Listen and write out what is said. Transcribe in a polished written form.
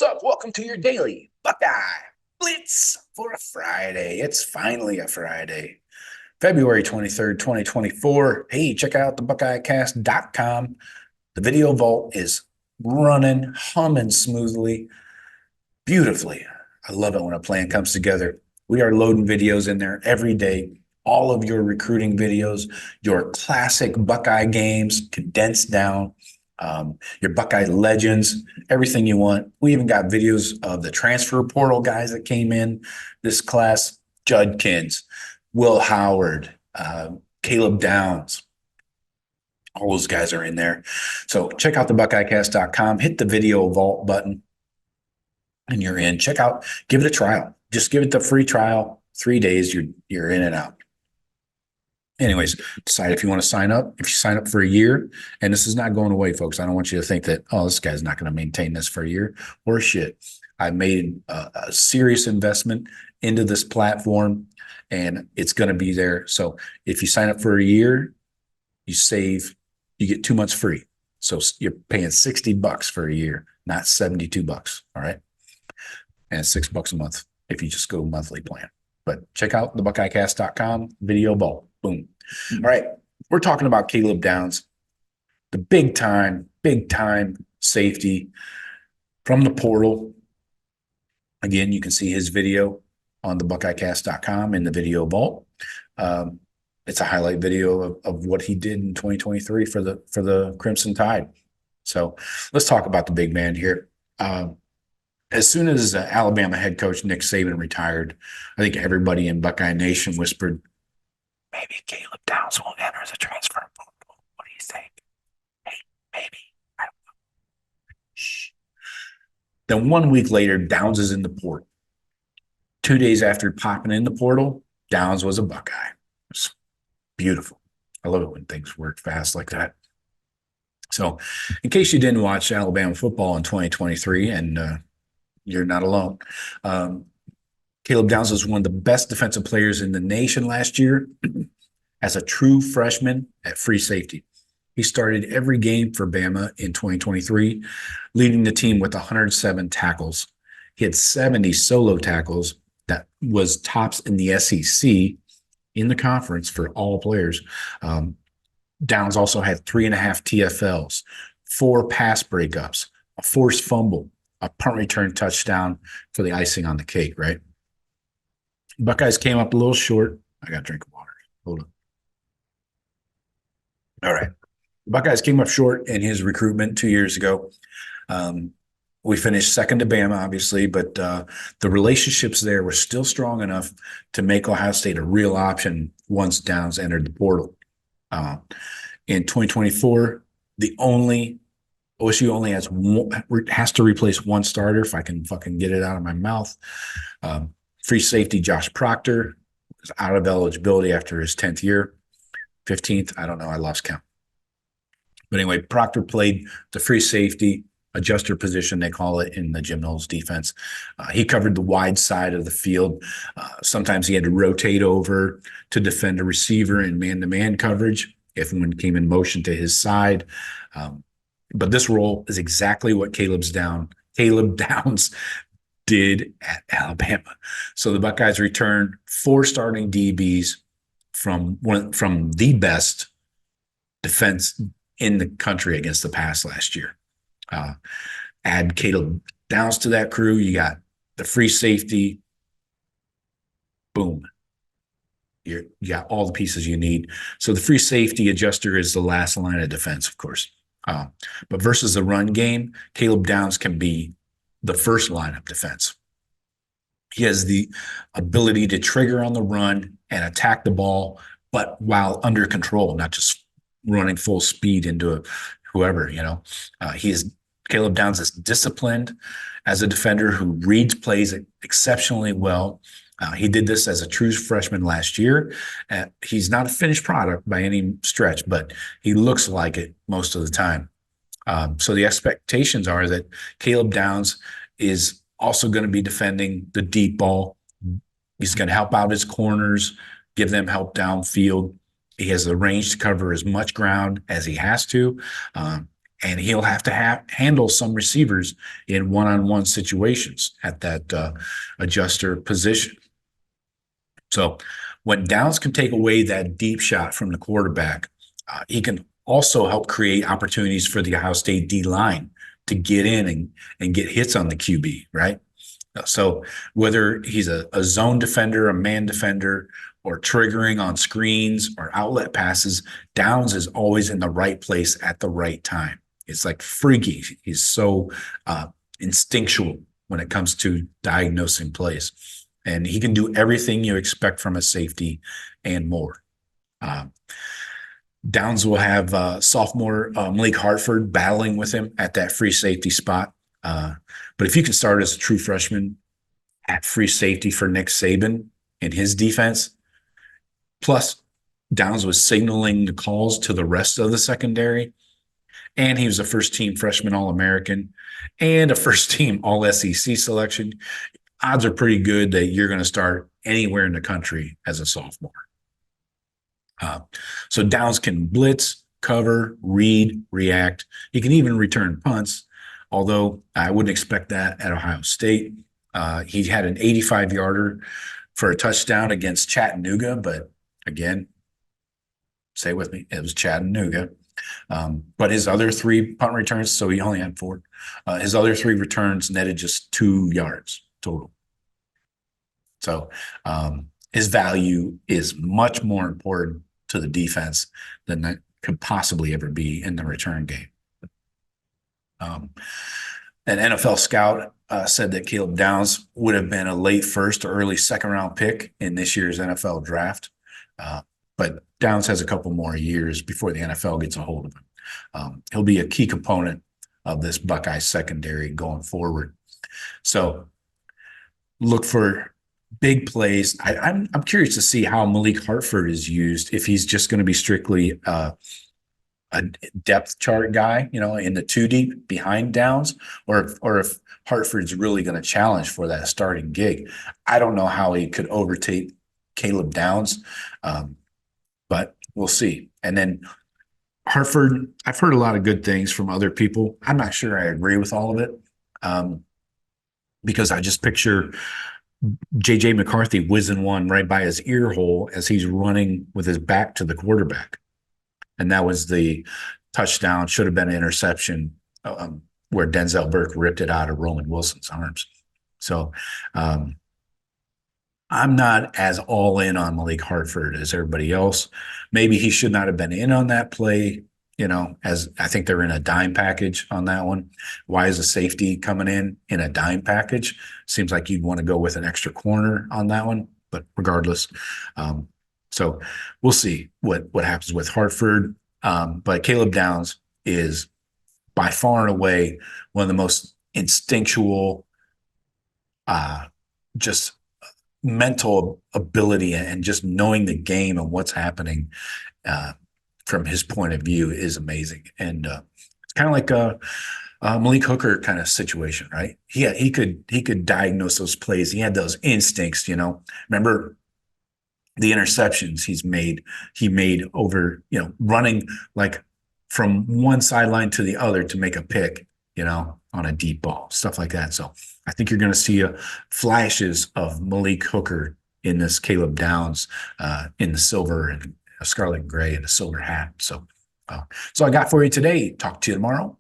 What's up? Welcome to your Daily Buckeye Blitz for a Friday. It's finally a Friday, February 23rd, 2024. Hey, check out the buckeyecast.com. The video vault is running, humming smoothly, beautifully. I love it when a plan comes together. We are loading videos in there every day. All of your recruiting videos, your classic Buckeye games condensed down, your Buckeye legends, everything you want. We even got videos of the transfer portal guys that came in this class, Judkins, Will Howard, Caleb Downs. All those guys are in there. So check out the buckeyecast.com, hit the video vault button, and you're in. Check out, give it a trial. Just give it the free trial. 3 days, you're in and out. Anyways, decide if you want to sign up. If you sign up for a year, and this is not going away, folks. I don't want you to think that, oh, this guy's not going to maintain this for a year. Or shit. I made a serious investment into this platform, and it's going to be there. So if you sign up for a year, you save, you get 2 months free. So you're paying $60 for a year, not $72. All right. And $6 a month if you just go monthly plan. But check out the buckeyecast.com video vault. Boom. All right. We're talking about Caleb Downs, the big time safety from the portal. Again, you can see his video on the buckeyecast.com in the video vault. It's a highlight video of what he did in 2023 for the Crimson Tide. So let's talk about the big man here. As soon as Alabama head coach Nick Saban retired, I think everybody in Buckeye Nation whispered, maybe Caleb Downs will enter the transfer portal. What do you think? Hey, maybe. I don't know. Shh. Then 1 week later, Downs is in the portal. 2 days after popping in the portal, Downs was a Buckeye. It's beautiful. I love it when things work fast like that. So in case you didn't watch Alabama football in 2023, and you're not alone. Caleb Downs was one of the best defensive players in the nation last year as a true freshman at free safety. He started every game for Bama in 2023, leading the team with 107 tackles. He had 70 solo tackles. That was tops in the SEC in the conference for all players. Downs also had 3.5 TFLs, 4 pass breakups, a forced fumble, a punt return touchdown for the icing on the cake, right? Buckeyes came up a little short. I got to drink water. Hold on. All right. Buckeyes came up short in his recruitment 2 years ago. We finished second to Bama, obviously, but the relationships there were still strong enough to make Ohio State a real option once Downs entered the portal. In 2024, OSU only has to replace one starter, if I can fucking get it out of my mouth. Free safety Josh Proctor was out of eligibility after his 10th year. 15th, I don't know, I lost count. But anyway, Proctor played the free safety, adjuster position, they call it in the Jim Knowles defense. He covered the wide side of the field. Sometimes he had to rotate over to defend a receiver in man-to-man coverage if one came in motion to his side. But this role is exactly what Caleb Downs did at Alabama. So the Buckeyes returned 4 starting DBs from the best defense in the country against the pass last year. Add Caleb Downs to that crew, you got the free safety. Boom. You got all the pieces you need. So the free safety adjuster is the last line of defense, of course. But versus the run game, Caleb Downs can be the first line of defense. He has the ability to trigger on the run and attack the ball, but while under control, not just running full speed into whoever, Caleb Downs is disciplined as a defender who reads plays exceptionally well. He did this as a true freshman last year. He's not a finished product by any stretch, but he looks like it most of the time. So the expectations are that Caleb Downs is also going to be defending the deep ball. He's going to help out his corners, give them help downfield. He has the range to cover as much ground as he has to. and he'll have to handle some receivers in one-on-one situations at that adjuster position. So when Downs can take away that deep shot from the quarterback, he can also help create opportunities for the Ohio State D line to get in and get hits on the QB, right? So whether he's a zone defender, a man defender, or triggering on screens or outlet passes, Downs is always in the right place at the right time. It's like freaky. He's so instinctual when it comes to diagnosing plays. And he can do everything you expect from a safety and more. Downs will have sophomore Malik Hartford battling with him at that free safety spot. But if you can start as a true freshman at free safety for Nick Saban in his defense, plus Downs was signaling the calls to the rest of the secondary, and he was a first-team freshman All-American and a first-team All-SEC selection, odds are pretty good that you're going to start anywhere in the country as a sophomore. So Downs can blitz, cover, read, react. He can even return punts, although I wouldn't expect that at Ohio State. He had an 85-yarder for a touchdown against Chattanooga, but again, say with me, it was Chattanooga. But his other 3 punt returns, so he only had 4. His other 3 returns netted just 2 yards total. So his value is much more important to the defense than that could possibly ever be in the return game. An NFL scout said that Caleb Downs would have been a late first or early second-round pick in this year's NFL draft. But Downs has a couple more years before the NFL gets a hold of him. He'll be a key component of this Buckeye secondary going forward. So look for big plays. I'm curious to see how Malik Hartford is used, if he's just going to be strictly a depth chart guy, in the 2 deep behind Downs, or if Hartford's really going to challenge for that starting gig. I don't know how he could overtake Caleb Downs, but we'll see. And then Hartford, I've heard a lot of good things from other people. I'm not sure I agree with all of it, because I just picture J.J. McCarthy whizzing one right by his ear hole as he's running with his back to the quarterback. And that was the touchdown, should have been an interception, where Denzel Burke ripped it out of Roman Wilson's arms. So I'm not as all in on Malik Hartford as everybody else. Maybe he should not have been in on that play, as I think they're in a dime package on that one. Why is a safety coming in a dime package? Seems like you'd want to go with an extra corner on that one, but regardless. So we'll see what happens with Hartford. But Caleb Downs is by far and away one of the most instinctual, just mental ability and just knowing the game and what's happening from his point of view is amazing. And it's kind of like a Malik Hooker kind of situation, right? He could diagnose those plays. He had those instincts, Remember the interceptions he made over, running like from one sideline to the other to make a pick, on a deep ball, stuff like that. So I think you're going to see flashes of Malik Hooker in this Caleb Downs in the silver and a scarlet and gray and a silver hat. So I got for you today. Talk to you tomorrow.